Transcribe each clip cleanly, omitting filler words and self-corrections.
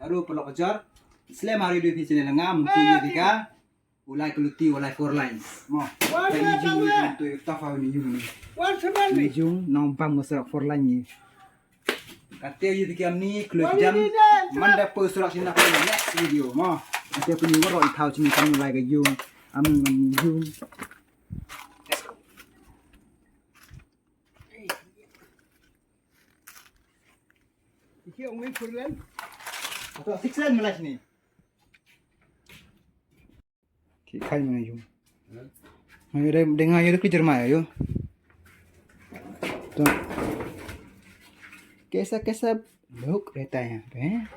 baru perlu kejar. Selain hari dua visi lengam untuk tiga, ulai keluti ulai four lines. Mo, ini jung untuk tafa ini jung ni. Ini jung nombang masuk four line ni. Kata you tiga ni keluar jam, mana per surat sini nak next video. Mo, kata punya orang tahu sini kamu ulai ke jung, jung. Iki ông four line. Atau six line malah sini. Khai mana yung? Ngayon dengar yung kejar maya yo. To. Kesa look रहता है यहाँ पे.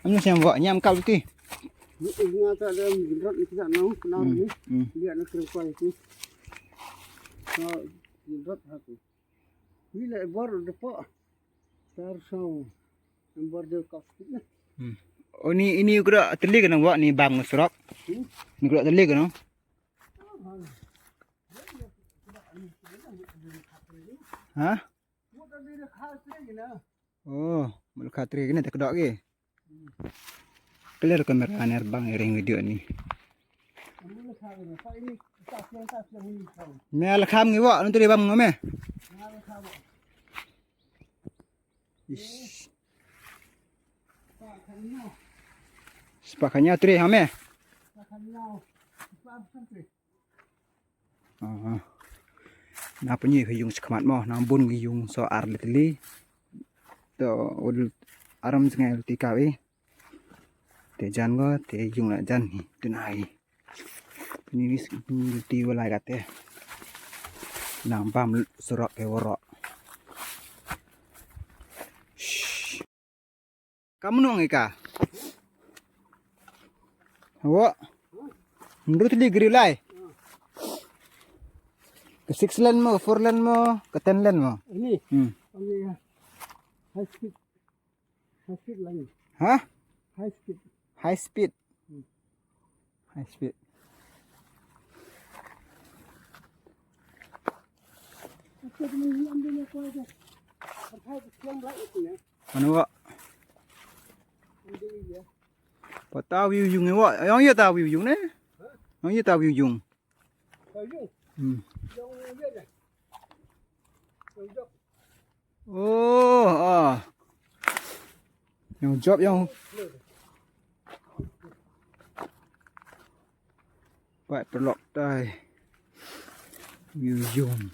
Ano siyang buat nyam kau tu? Ini ada gendrot itu tak nau, kenal ni. Dia nak kerupaan itu. Gendrot aku. Bila baru depak. Tarsau. Nomor dia kasih. Oh ni ini juga terlik kan buat ni bang serok. Ni juga terlik kan? Hah? Oh, melekat trik ni tak kedok ke? Clear kamera ni bang ring video ni. Mel kham ngi wa nanti bang ngome. Sepakanya tri hame. Napa ni yung sekamat mo nambun yung so arletli. To ul aram sengai tikawi. Te jan go te yung la jan ni tunai. Ni ti wala kate. Nampam surok ke worok. Kamu nong ika? Awak menurut dia gerilai. Ke 6 lane mo, 4 lane mo, ke 10 lane mo. Ini. Ini high speed. High speed lagi. Hah? High speed. High speed. High speed. Mana wak? Tahu view yung ni wak. Yang ya tahu view yung ni. Yang ya tahu view yung. Oh, yang job yang baik perlok dai. View yung.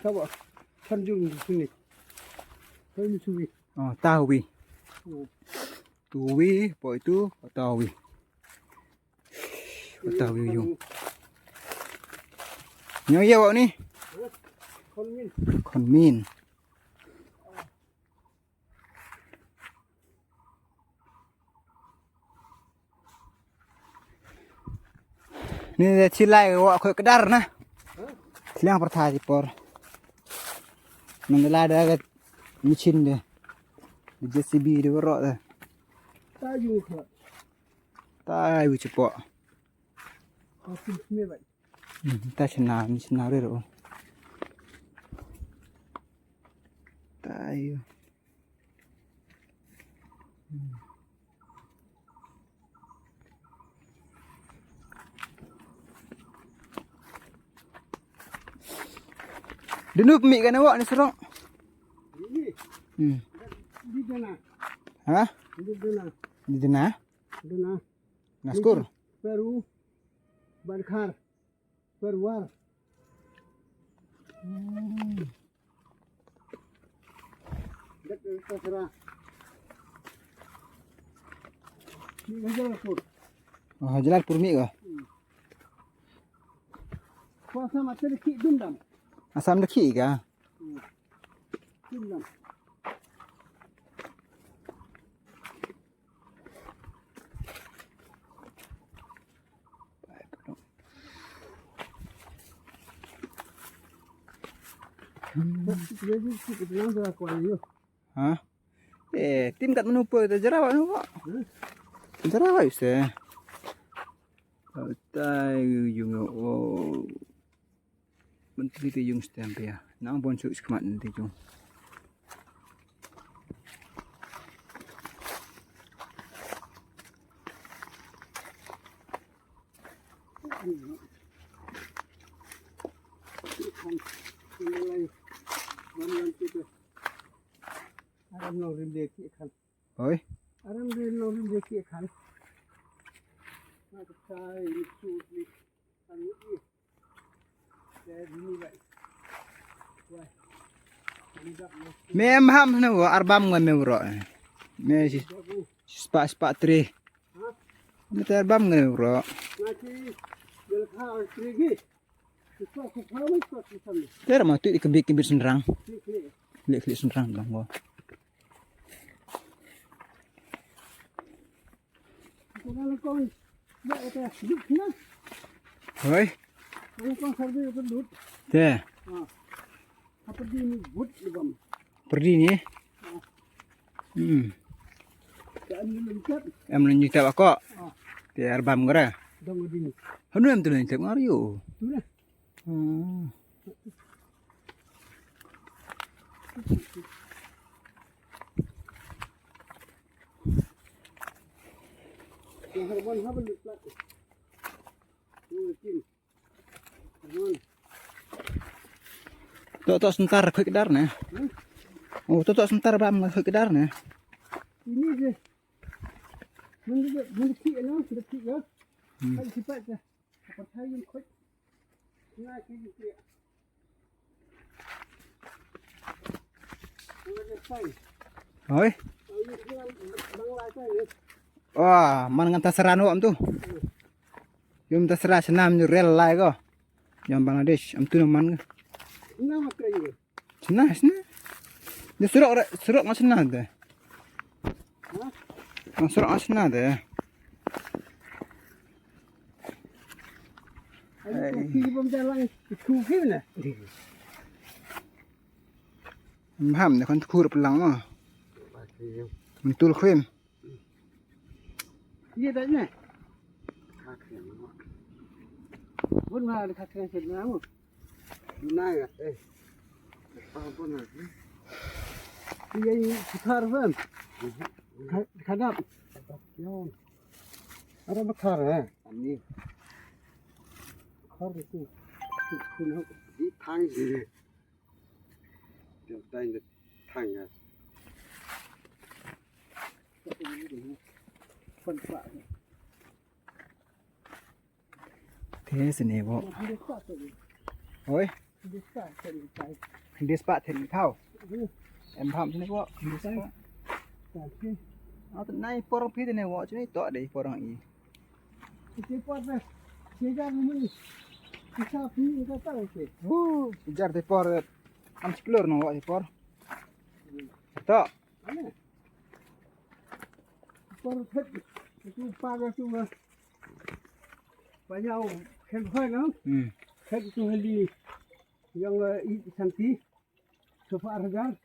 Coba Tanjung di sini. Tanjung Suwi. Oh, tahu wi. Tuwi, po itu tahu wi. Tahu wi yung. Nyo ya wak ni. Konmin. Konmin. Ni cilai wak kau kedar nah. Silang pertah por. Mandala ada mesin dia. JCB dia berok dah. Tahu ke? Tai cepat. Aku sini baik. Ta senang dia tu. Tai. Dulu pemik kan awak ni serong. Ini. Di mana? Hah? Di mana? Di mana? Di mana? Naskur. Peru. Barkhar. Perwar. Dekat Kasra. Ini Jalalpur. Oh, Jalalpur mi ke? Kuasa macam ni dendam. Asam dekik ke? Dendam. Hah? Tim kat menupu itu jerawat nu kok. Jerawat bisa. Tai yung oh. Bentuk itu yung stamp ya. Nang bonsuk sekemat nanti yung. Aram no rimde ki khan. Oi. Aram no rimde ki khan. Ma sai ni su ni kan ni. Ya ni bai. Wah. Ni dak no. Me ham nu arbam ngan me bro. Me spa tri. Ha? Me terbam ngan bro. Nanti del kha trigi. Itu aku paham itu sama. Ter ma tu ikebik senrang. Trigi. Lek senrang bang gua. Kalau kau nak ada duduk na. Oi. Kalau kau serba itu duduk. Te. Apa dia ni but lebam. Perdi ni. Kan ni lengkap. Em lanjut tak kok. Te arbam gara. Dong di ni. Hanu em tu lanjut ngario. Tu lah. Yang harban apa letak? Mungkin. Harban. Tok sebentar ke kedar ne. Oh, tok sebentar bam ke kedar ne. Ini je. Mendekik lah, mendekik lah. Hai cepat je. Apa saya yang kuat? Nah, kiri kiri. Ini saya. Oi. Ini bangla saya. Wah, man ngan tasra nu am tu. Yum tasra senam ni rel lai ko. Yang Bangladesh am tu man. Nama kerja. Senah. Dia serok ngan senah de. Ha? Serok ngan senah de. Ayo kiri bom jalan ku kiri na. Ham ne kon kur pelang mah. Mentul krim. Iya tak ni? Pun mah dekat dengan sedang mu. Naya apa pun nak. Iya bekar pun. Kadap. Yo. Ada bekar Ini. Bekar itu. Kuna di tang je. Dia tain de tang ya. Phân phạ. Thế sini bo. Oi. Dia spa then thau. Em pham sini bo. Dia spa. Au tận nay porong phi này bo chứ to đấy porong i. Cái pot này. Chế ra mình. Cái sao phi cái tao thế. Jar de por am explore no bo por. To. Por thích. Itu pagar tu mah. Banyak khen khoi lắm. Khen tu heli yang santi. Sofa harga.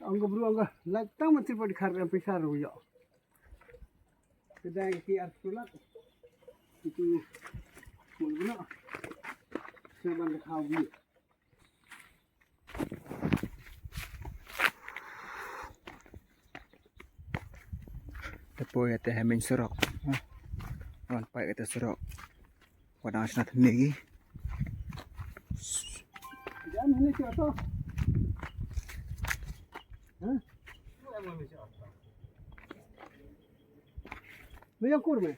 Angga bro angga. Lagtang mesti pada khar pesar rujo. Kedai kiar sulat. Itu mula. Seban kau bi. Tepoy ate hamin serok. Wan pai ate serok. Wadang asna thmegi. Jangan ni siapa? Hah? Banyak kurma.